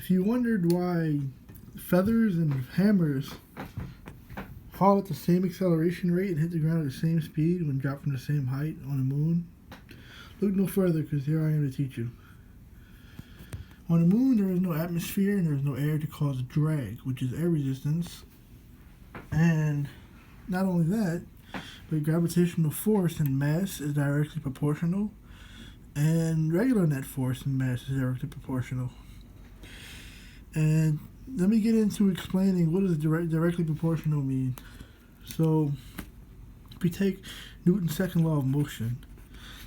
If you wondered why feathers and hammers fall at the same acceleration rate and hit the ground at the same speed when dropped from the same height on the moon, look no further, because here I am to teach you. On the moon, there is no atmosphere and there is no air to cause drag, which is air resistance. And not only that, but gravitational force and mass is directly proportional, and regular net force and mass is directly proportional. And let me get into explaining what does directly proportional mean. So, if we take Newton's second law of motion,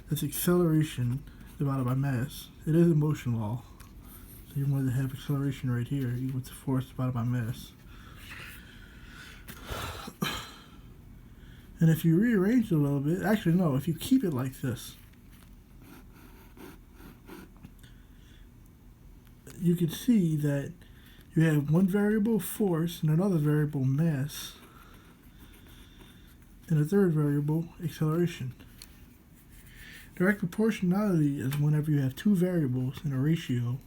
that's acceleration divided by mass. It is a motion law. So you're going to have acceleration right here equal to force divided by mass. And if you rearrange it a little bit, actually no, if you keep it like this, you can see that you have one variable, force, and another variable, mass, and a third variable, acceleration. Direct proportionality is whenever you have two variables in a ratio,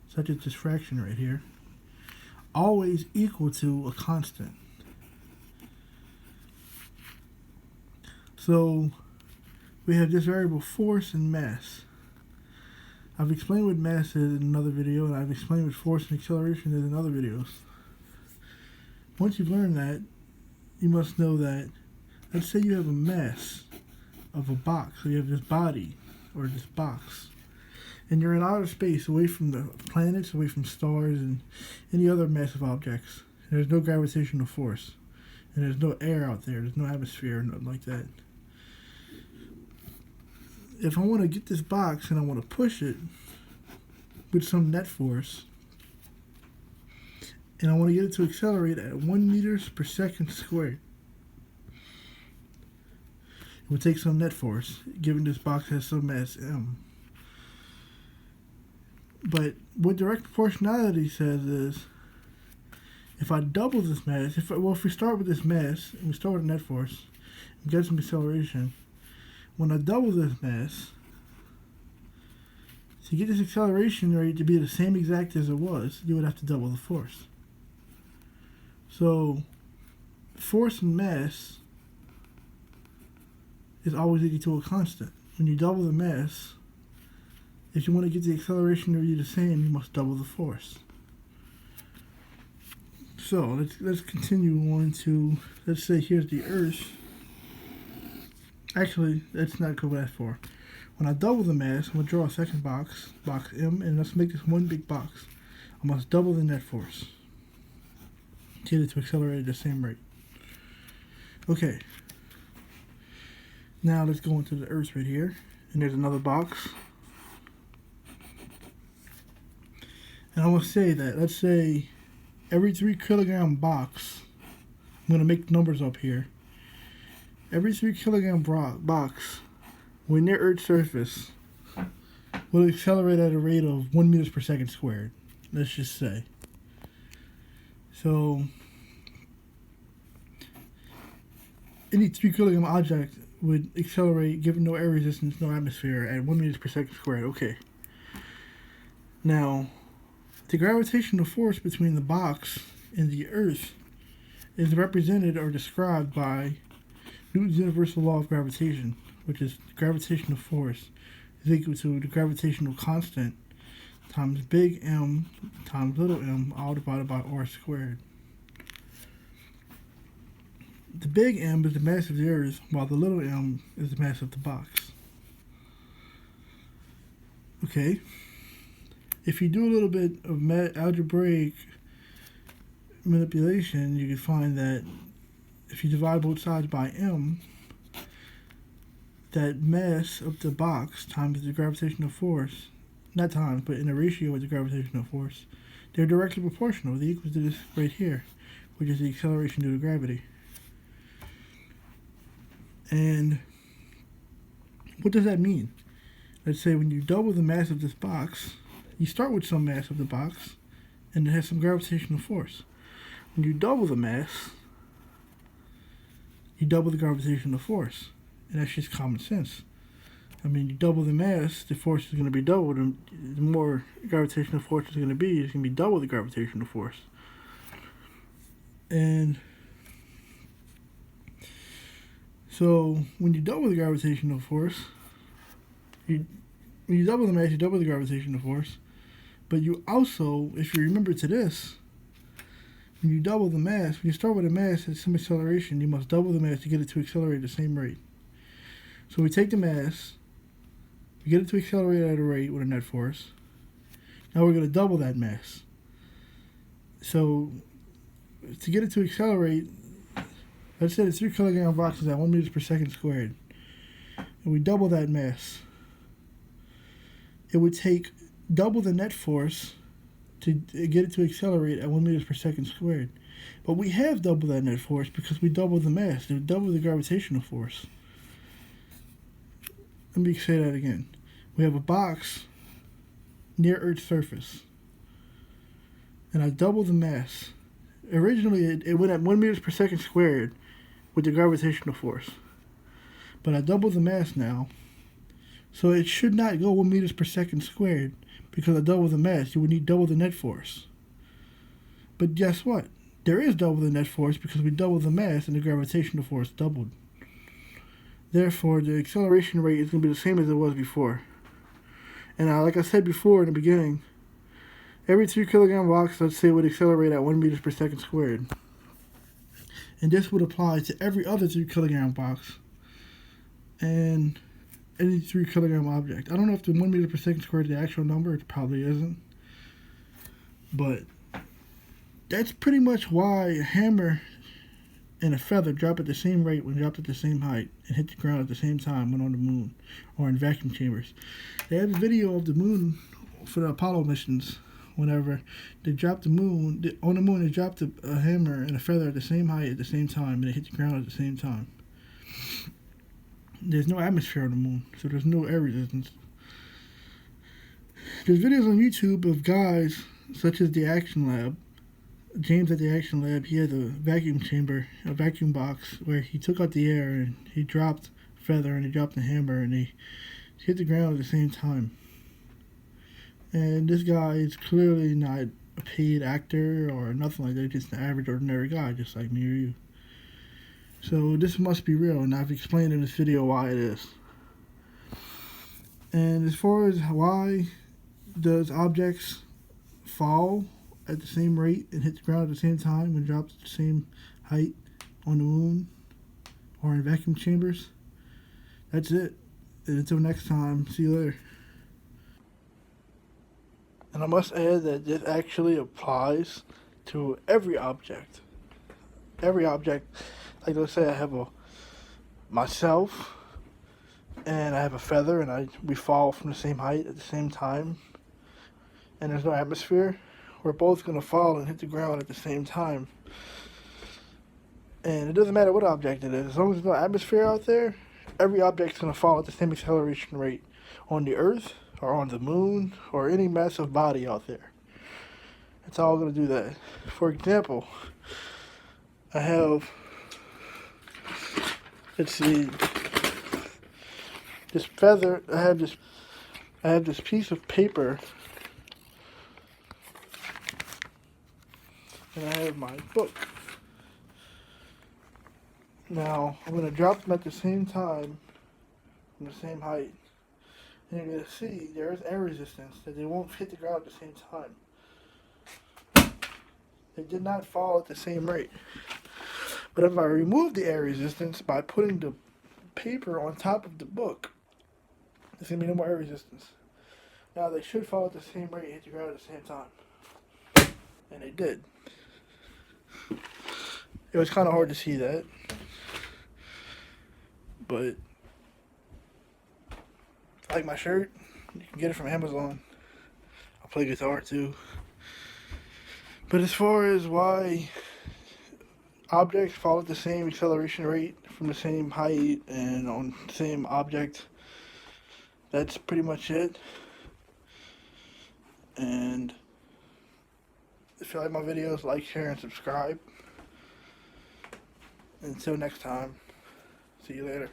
such as this fraction right here, always equal to a constant. So we have this variable, force and mass. I've explained what mass is in another video, and I've explained what force and acceleration is in other videos. Once you've learned that, you must know that, let's say you have a mass of a box. So you have this body, or this box, and you're in outer space, away from the planets, away from stars, and any other massive objects. And there's no gravitational force, and there's no air out there. There's no atmosphere, or nothing like that. If I want to get this box and I want to push it with some net force, and I want to get it to accelerate at 1 meters per second squared, it would take some net force, given this box has some mass m. But what direct proportionality says is, if I double this mass, if we start with this mass, and we start with net force, and get some acceleration, when I double this mass, to get this acceleration rate to be the same exact as it was, you would have to double the force. So, force and mass is always equal to a constant. When you double the mass, if you want to get the acceleration to be the same, you must double the force. So, let's continue on to, let's say here's the Earth. Actually, let's not go that far. When I double the mass, I'm going to draw a second box, box M, and let's make this one big box. I must double the net force to get it to accelerate at the same rate. Okay. Now let's go into the Earth right here, and there's another box. And I want to say that, let's say, every 3 kilogram box, I'm going to make numbers up here. Every 3 kilogram box, when near Earth's surface, will accelerate at a rate of 1 meters per second squared. Let's just say. So, any 3 kilogram object would accelerate, given no air resistance, no atmosphere, at 1 meters per second squared. Okay. Now, the gravitational force between the box and the Earth is represented or described by Newton's universal law of gravitation, which is gravitational force is equal to the gravitational constant times big M times little m, all divided by r squared. The big M is the mass of the Earth, while the little m is the mass of the box. Okay. If you do a little bit of algebraic manipulation, you can find that if you divide both sides by m, that mass of the box times the gravitational force, not times, but in a ratio with the gravitational force, they're directly proportional. They're equal to this right here, which is the acceleration due to gravity. And what does that mean? Let's say when you double the mass of this box, you start with some mass of the box, and it has some gravitational force. When you double the mass, you double the gravitational force. And that's just common sense. I mean, you double the mass, the force is going to be doubled, and the more gravitational force is going to be, it's going to be double the gravitational force. And so when you double the gravitational force, when you double the mass, you double the gravitational force. But you also, if you remember to this, when you double the mass, when you start with a mass at some acceleration, you must double the mass to get it to accelerate at the same rate. So we take the mass, we get it to accelerate at a rate with a net force. Now we're going to double that mass. So to get it to accelerate, let's say the 3 kilogram box is at 1 meters per second squared, and we double that mass. It would take double the net force to get it to accelerate at 1 meters per second squared. But we have double that net force because we double the mass, we double the gravitational force. Let me say that again. We have a box near Earth's surface, and I double the mass. Originally, it went at 1 meters per second squared with the gravitational force. But I double the mass now, so it should not go 1 meters per second squared because I double the mass. You would need double the net force. But guess what? There is double the net force because we doubled the mass and the gravitational force doubled. Therefore, the acceleration rate is going to be the same as it was before. And like I said before in the beginning, every 3 kilogram box, let's say, would accelerate at 1 meters per second squared. And this would apply to every other 3 kilogram box and any 3 kilogram object. I don't know if the 1 meter per second squared is the actual number. It probably isn't. But that's pretty much why a hammer and a feather drop at the same rate when dropped at the same height and hit the ground at the same time when on the moon or in vacuum chambers. They have a video of the moon for the Apollo missions. Whenever they dropped on the moon, they dropped a hammer and a feather at the same height at the same time, and they hit the ground at the same time. There's no atmosphere on the moon, so there's no air resistance. There's videos on YouTube of guys such as the Action Lab. James at the Action Lab, he had a vacuum chamber, a vacuum box, where he took out the air and he dropped a feather and he dropped the hammer and they hit the ground at the same time. And this guy is clearly not a paid actor or nothing like that, just an average, ordinary guy, just like me or you. So this must be real, and I've explained in this video why it is. And as far as why does objects fall at the same rate and hit the ground at the same time when dropped at the same height on the moon or in vacuum chambers, that's it. And until next time, see you later. And I must add that this actually applies to every object. Every object. Like let's say I have myself and I have a feather and we fall from the same height at the same time and there's no atmosphere. We're both going to fall and hit the ground at the same time. And it doesn't matter what object it is. As long as there's no atmosphere out there, every object's going to fall at the same acceleration rate on the Earth or on the moon or any massive body out there. It's all going to do that. For example, I have, let's see, this feather, I have this piece of paper, and I have my book. Now, I'm going to drop them at the same time, from the same height, and you're going to see there is air resistance, that they won't hit the ground at the same time. They did not fall at the same rate. But if I remove the air resistance by putting the paper on top of the book, there's going to be no more air resistance. Now, they should fall at the same rate and hit the ground at the same time. And they did. It was kind of hard to see that. But I like my shirt. You can get it from Amazon. I play guitar too. But as far as why objects fall at the same acceleration rate from the same height and on the same object, that's pretty much it. And if you like my videos, like, share, and subscribe. Until next time, see you later.